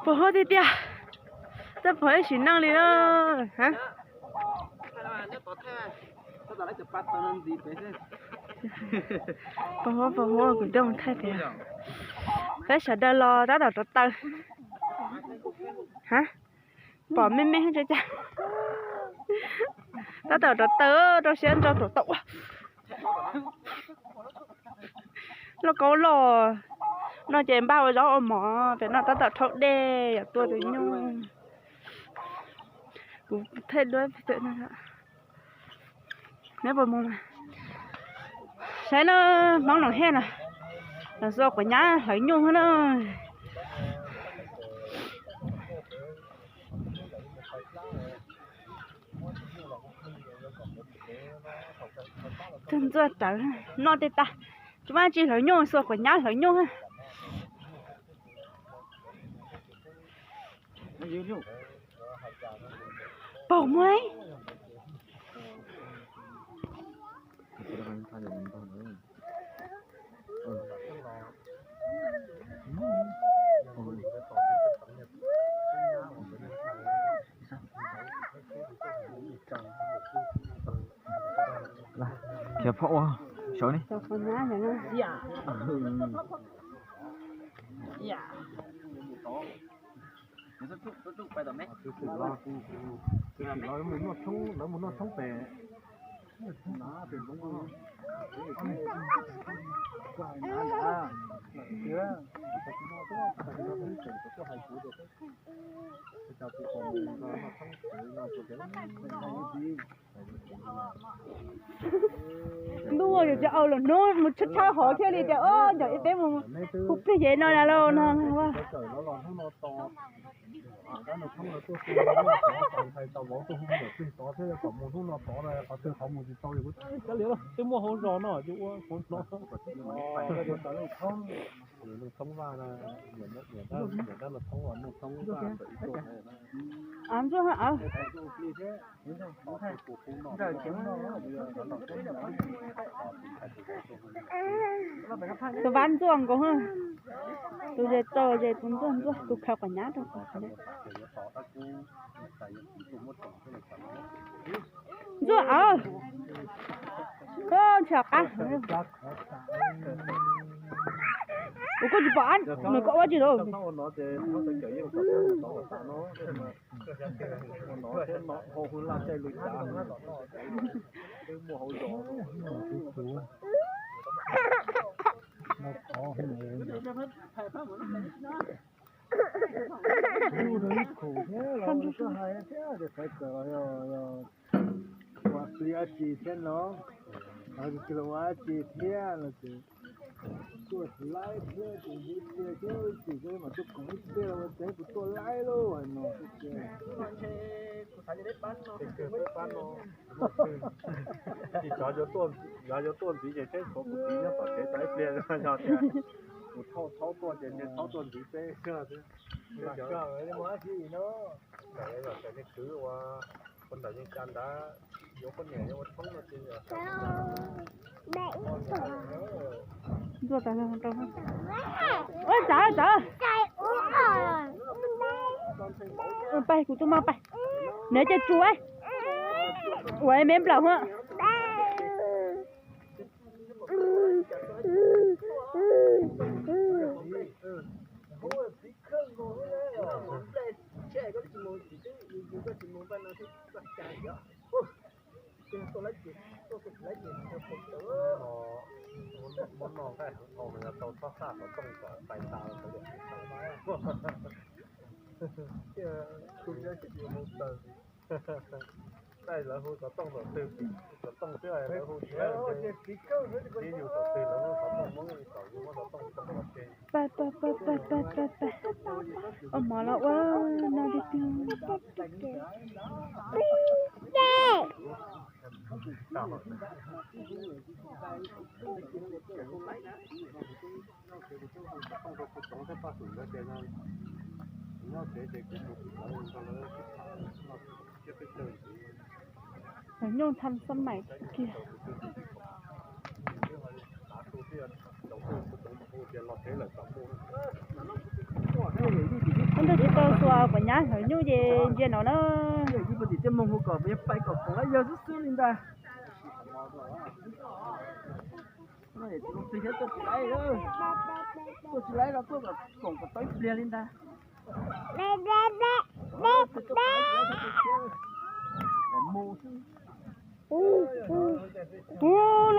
Bỏ hết đi tia. Ta bỏ hết xỉn năng đi đó. Hả? Bỏ hết cũng đông thay thế. Cái sợ đờ lo đó đầu trật tơ. Hả? Bỏ mê mê hết cho cha. Đó đầu trật tơ, đó sẽ cho tổ tụ. Nó có lò. Nó chém bao gió ở mỏ, phải nó ta tạo thọ đê, tôi tự nhung. Cũng thấy đuôi phải tự nó. Nếu bởi mong mà. Sáng nó mong lòng hen à. Là do của nhá lấy nhung hết nó. Chân ruột tớ, nó tê ta. Chúng ta chỉ lấy nhung, do của nhá lấy nhung ha. Bỏ mấy thiab phọ à? Sao này? cho con nhá này nó. Dạ. Dạ. Nó muốn nó sống bè. Đua rồi cho âu là nó một chút thao hỏi kia đi cho ơ giờ để một cục cái gì nó là lâu nó quá. Nó không là tôi thầy tàu võ tôi không được tôi tỏ thế là còn một thú nó tỏ ra có tôi không một gì tôi được cái liệu cái mua hỗn giò nó chú hỗn nó không nó không vào là người ta là không vào nó không vào ăn cho hả? Tôi bán ruộng có hả? Tôi về tờ về cũng ruộng ruộng tôi khao cả nhát rồi. Ruộng à? Con chả cá. Ủa có gì bỏ ăn? Mày có bao gì đâu? tôi lái thế thì cái mà tôi cũng biết là cái của tôi lái luôn nó thì cho tôi tí cái có tí nó phải cái trái tiền ra cho tiền một thâu tuần thì thâu tuần tí thế chưa thế cái món gì nó cái là cái thứ qua con đại nhân can đã vô con nhẹ vô con nó tiền rồi Rồi tại sao không trông? Ôi trời trời. Bay của tôi mau bay. Nếu cho chú ấy. Ủa em lòng hả? món ngon cái mình là tàu thoát ra của công quả bài tàu của được tôi nhớ cái gì một tờ đây là hôi có tông rồi từ có tông thứ này là hôi thứ này cái nhiều tờ từ là hôi có tông món gì có nhiều món tông tông là trên Ba. Mà là quá nó đi tiêu. Phải nhôn thăm sân mày kia. lo của nhá hỏi như gì nó cái gì bây giờ chân mông có bây giờ bay có cũng lấy giờ rất sướng lên ta này tôi thấy tôi chỉ lấy đó tôi chỉ lấy là tôi còn có tới liền lên ta nó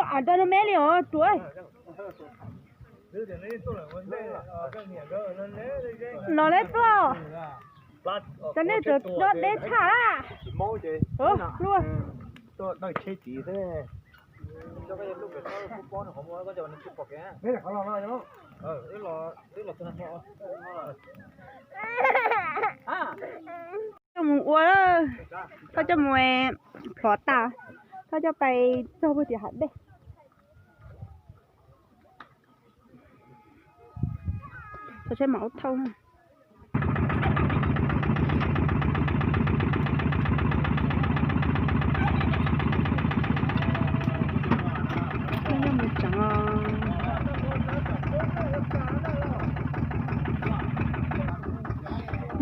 ăn tao nó mẹ liền tuổi nó lấy to cho nên tôi để thả luôn tôi đang chơi gì thế cho cái lúc cái sau phút nó không có cho nó chụp bọc cái đấy là có lo đúng không đấy là tôi làm cho mùng uo đóเขาจะมวยขอตาเขาจะไปเจ้าพุทธิหัดเด้เขาใช้เหมาเท่านั้นไม่ยังไม่จังอ่ะ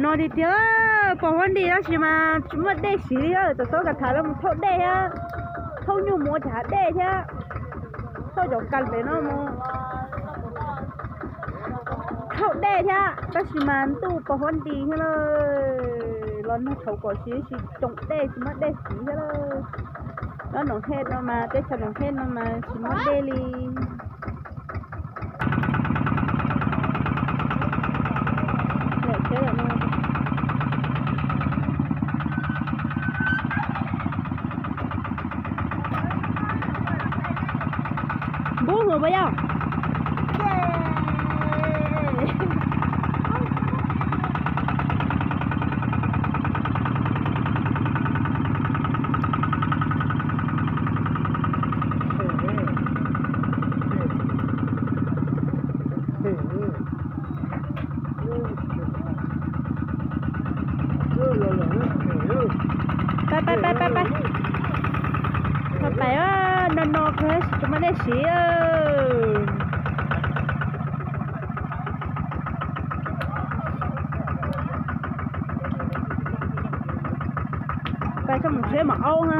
นอนดีเดียวพอวันดีแล้วใช่ไหมจุ่มได้สีเยอะแต่โซ่กับถ่ายแล้วมันเท่าได้ฮะเท่าอยู่หมูถ่ายได้ใช่เท่าจบกันไปเนาะมูเท่าได้ใช่ก็ใช่ไหมตู้พอวันดีใช่เลยร้อนให้เขาก่อสีสีจงได้ใช่ไหมได้สีใช่เลยแล้วหนองเทศเรามาได้ฉันหนองเทศเรามาใช่ไหมได้ลีเนี่ยเชื่อเนาะbố người bây giờไปว่าโนเคสจะไม่ได้เสียไปก็มันเสียมาเอาฮะ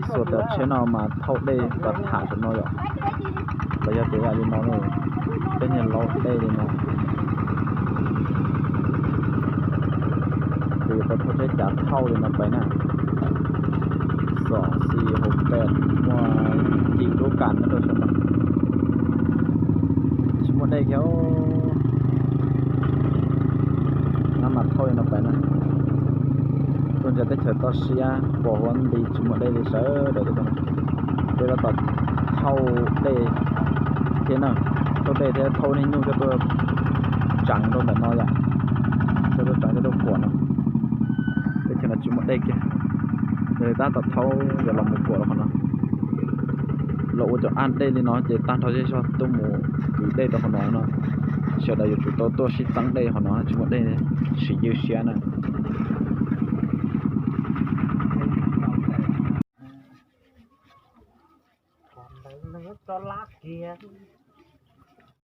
số tập chế nào mà thâu đây và thả cho nó rồi bây giờ cái gì nó rồi cái nhà lâu đây thì nó thì tôi thâu chế trả thâu thì nó phải nè 2, 4, 6, 8 ว่าจริงรู้กันนะโดยสมมติสมมติได้เขาน้ำมันเท่านั้นไปนะตัวจะได้เฉยต่อเสียบอกวันดีสมมติได้เลยเสือเดี๋ยวตัวนั้นเดี๋ยวเราตัดเท่าได้เท่านั้นตัวได้เท่านี้ยุ่งจะตัวจังตัวแบบน้อยอ่ะจะตัวจังจะตัวขวดนะแต่ขนาดสมมติได้แค่người ta tập thâu giờ làm một của nó còn lộ cho ăn đây thì nó chỉ tăng thâu cho tôi mua đây đó còn nó sau đây chúng tôi sẽ tăng đây còn nó chúng đây sử dụng xe này còn đấy nó cho lát kia